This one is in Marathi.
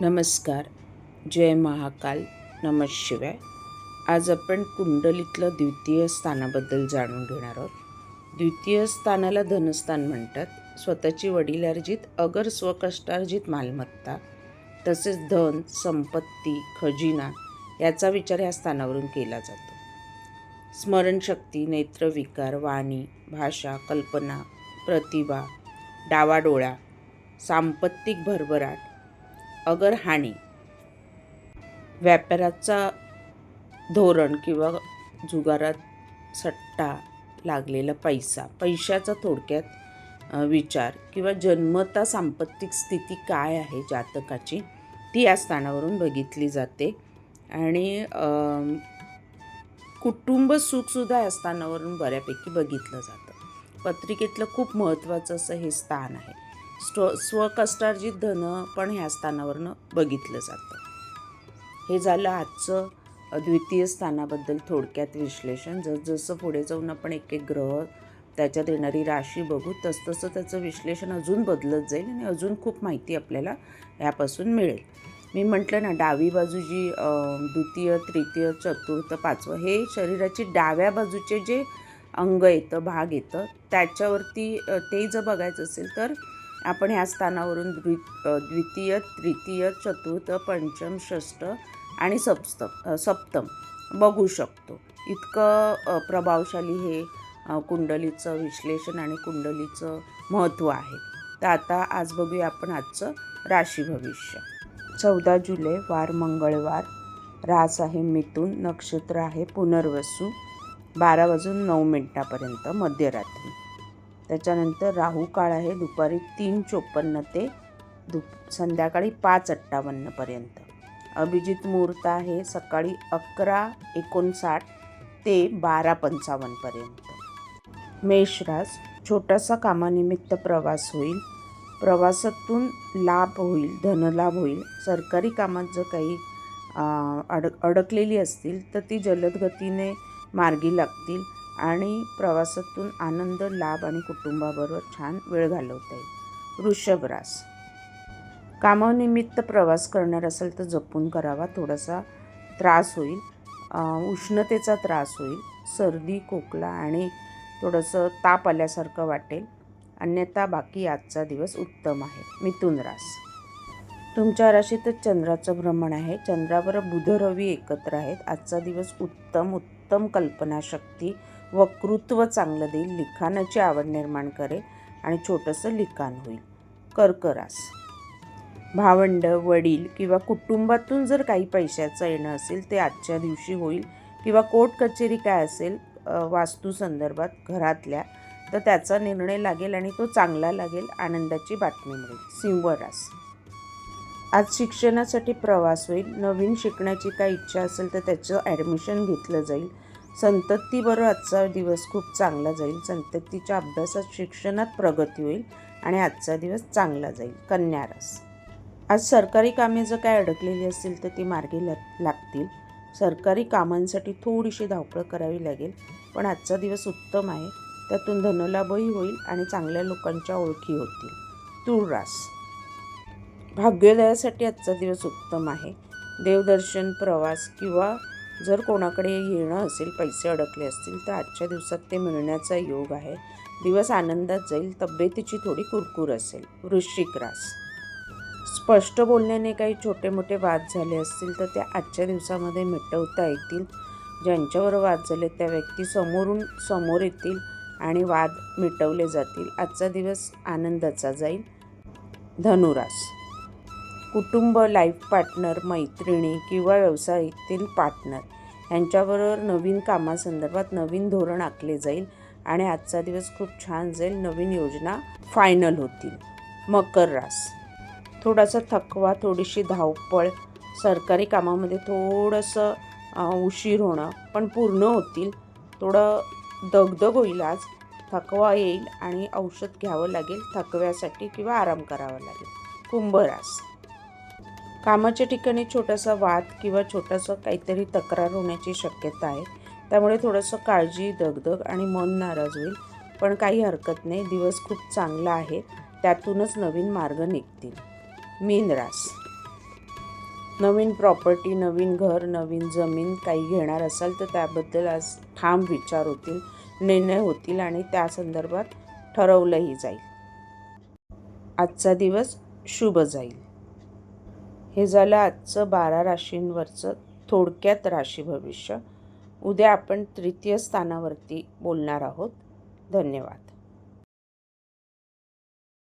नमस्कार. जय महाकाल. नमः शिवाय. आज आपण कुंडलीतलं द्वितीय स्थानाबद्दल जाणून घेणार आहोत. द्वितीय स्थानाला धनस्थान म्हणतात. स्वतःची वडिलार्जित अगर स्वकष्टार्जित मालमत्ता तसेच धन, संपत्ती, खजिना याचा विचार या स्थानावरून केला जातो. स्मरणशक्ती, नेत्रविकार, वाणी, भाषा, कल्पना, प्रतिभा, डावाडोळा, सांपत्तिक भरभराट, अगर हानी, व्यापाराचा धोरण किंवा जुगारात सट्टा लागलेला पैशाचा थोडक्यात विचार किंवा जन्मता सांपत्तिक स्थिती काय आहे जातकाची ती या स्थानावरून बघितली जाते. आणि कुटुंब सुखसुद्धा या स्थानावरून बऱ्यापैकी बघितलं जातं. पत्रिकेतलं खूप महत्त्वाचं असं हे स्थान आहे. स्वकष्टार्जित धन पण ह्या स्थानावरनं बघितलं जातं. हे झालं आजचं द्वितीय स्थानाबद्दल थोडक्यात विश्लेषण. जसं पुढे जाऊन आपण एक एक ग्रह त्याच्यात येणारी राशी बघू तसं त्याचं विश्लेषण अजून बदलत जाईल आणि अजून खूप माहिती आपल्याला यापासून मिळेल. मी म्हटलं ना, डावी बाजू जी द्वितीय, तृतीय, चतुर्थ, पाचवं हे शरीराची डाव्या बाजूचे जे अंग येतं, भाग येतं त्याच्यावरती ते जर बघायचं असेल तर आपण ह्या स्थानावरून द्वितीय, तृतीय, चतुर्थ, पंचम, षष्ठ आणि सप्तम बघू शकतो. इतकं प्रभावशाली हे कुंडलीचं विश्लेषण आणि कुंडलीचं महत्त्व आहे. तर आता आज बघूया आपण आजचं राशी भविष्य. 14 जुलै, वार मंगळवार, रास आहे मिथुन, नक्षत्र आहे पुनर्वसू, 12:09 मध्यरात्री. त्याच्यानंतर राहू काळ आहे दुपारी 3:54 ते संध्याकाळी 5:58. अभिजित मुहूर्त आहे सकाळी 11:59 ते 12:55. मेष रास, छोटासा कामानिमित्त प्रवास होईल. प्रवासातून लाभ होईल, धनलाभ होईल. सरकारी कामात जर काही अडकलेली असतील तर ती जलद गतीने मार्गी लागतील आणि प्रवासातून आनंद, लाभ आणि कुटुंबाबरोबर छान वेळ घालवता येईल. वृषभ रास, कामानिमित्त प्रवास करणार असेल तर जपून करावा. थोडासा त्रास होईल, उष्णतेचा त्रास होईल, सर्दी, खोकला आणि थोडंसं ताप आल्यासारखं वाटेल. अन्यथा बाकी आजचा दिवस उत्तम आहे. मिथुन रास, तुमच्या राशीतच चंद्राचं भ्रमण आहे. चंद्रावर बुध, रवी एकत्र आहेत. आजचा दिवस उत्तम कल्पनाशक्ती, वक्तृत्व चांगलं देईल. लिखाणाची आवड निर्माण करेल आणि छोटंसं लिखाण होईल. कर्क रास, भावंड, वडील किंवा कुटुंबातून जर काही पैशाचं येणं असेल ते आजच्या दिवशी होईल किंवा कोर्ट कचेरी काय असेल वास्तू संदर्भात घरातल्या तर त्याचा निर्णय लागेल आणि तो चांगला लागेल. आनंदाची बातमी मिळेल. सिंह रास, आज शिक्षणासाठी प्रवास होईल. नवीन शिकण्याची काही इच्छा असेल तर त्याचं ॲडमिशन घेतलं जाईल. संततीबरोबर आजचा दिवस खूप चांगला जाईल. संततीच्या अभ्यासात, शिक्षणात प्रगती होईल आणि आजचा दिवस चांगला जाईल. कन्या रास, आज सरकारी कामे जर काय अडकलेली असतील तर ती मार्गी लागतील. सरकारी कामांसाठी थोडीशी धावपळ करावी लागेल पण आजचा दिवस उत्तम आहे. त्यातून धनलाभही होईल आणि चांगल्या लोकांच्या ओळखी होतील. तुळ रास, भाग्योदयासाठी आजचा दिवस उत्तम आहे. देवदर्शन, प्रवास किंवा जर कोणाकडे येणं असेल, पैसे अडकले असतील तर आजच्या दिवसात ते मिळण्याचा योग आहे. दिवस आनंदात जाईल. तब्येतीची थोडी कुरकुर असेल. वृश्चिक रास, स्पष्ट बोलण्याने काही छोटे मोठे वाद झाले असतील तर ते आजच्या दिवसामध्ये मिटवता येतील. ज्यांच्यावर वाद झाले त्या व्यक्ती समोर येतील आणि वाद मिटवले जातील. आजचा दिवस आनंदाचा जाईल. धनुरास, कुटुंब, लाईफ पार्टनर, मैत्रिणी किंवा व्यवसायातील पार्टनर यांच्याबरोबर नवीन कामासंदर्भात नवीन धोरण आखले जाईल आणि आजचा दिवस खूप छान जाईल. नवीन योजना फायनल होतील. मकर रास, थोडासा थकवा, थोडीशी धावपळ, सरकारी कामामध्ये थोडंसं उशीर होणं पण पूर्ण होतील. थोडं दगदग होईल आज, थकवा येईल आणि औषध घ्यावं लागेल थकव्यासाठी किंवा आराम करावा लागेल. कुंभ रास, कामाच्या ठिकाणी छोटासा वाद किंवा छोटासा काहीतरी तक्रार होण्याची शक्यता आहे. त्यामुळे थोडंसं काळजी, दगदग आणि मन नाराज होईल पण काही हरकत नाही. दिवस खूप चांगला आहे, त्यातूनच नवीन मार्ग निघतील. मीन रास, नवीन प्रॉपर्टी, नवीन घर, नवीन जमीन काही घेणार असाल तर त्याबद्दल आज ठाम विचार होतील, निर्णय होतील आणि त्या संदर्भात ठरवलंही जाईल. आजचा दिवस शुभ जाईल. हे झालं आजचं 12 राशींवरचं थोडक्यात राशी भविष्य. उद्या आपण तृतीय स्थानावरती बोलणार आहोत. धन्यवाद.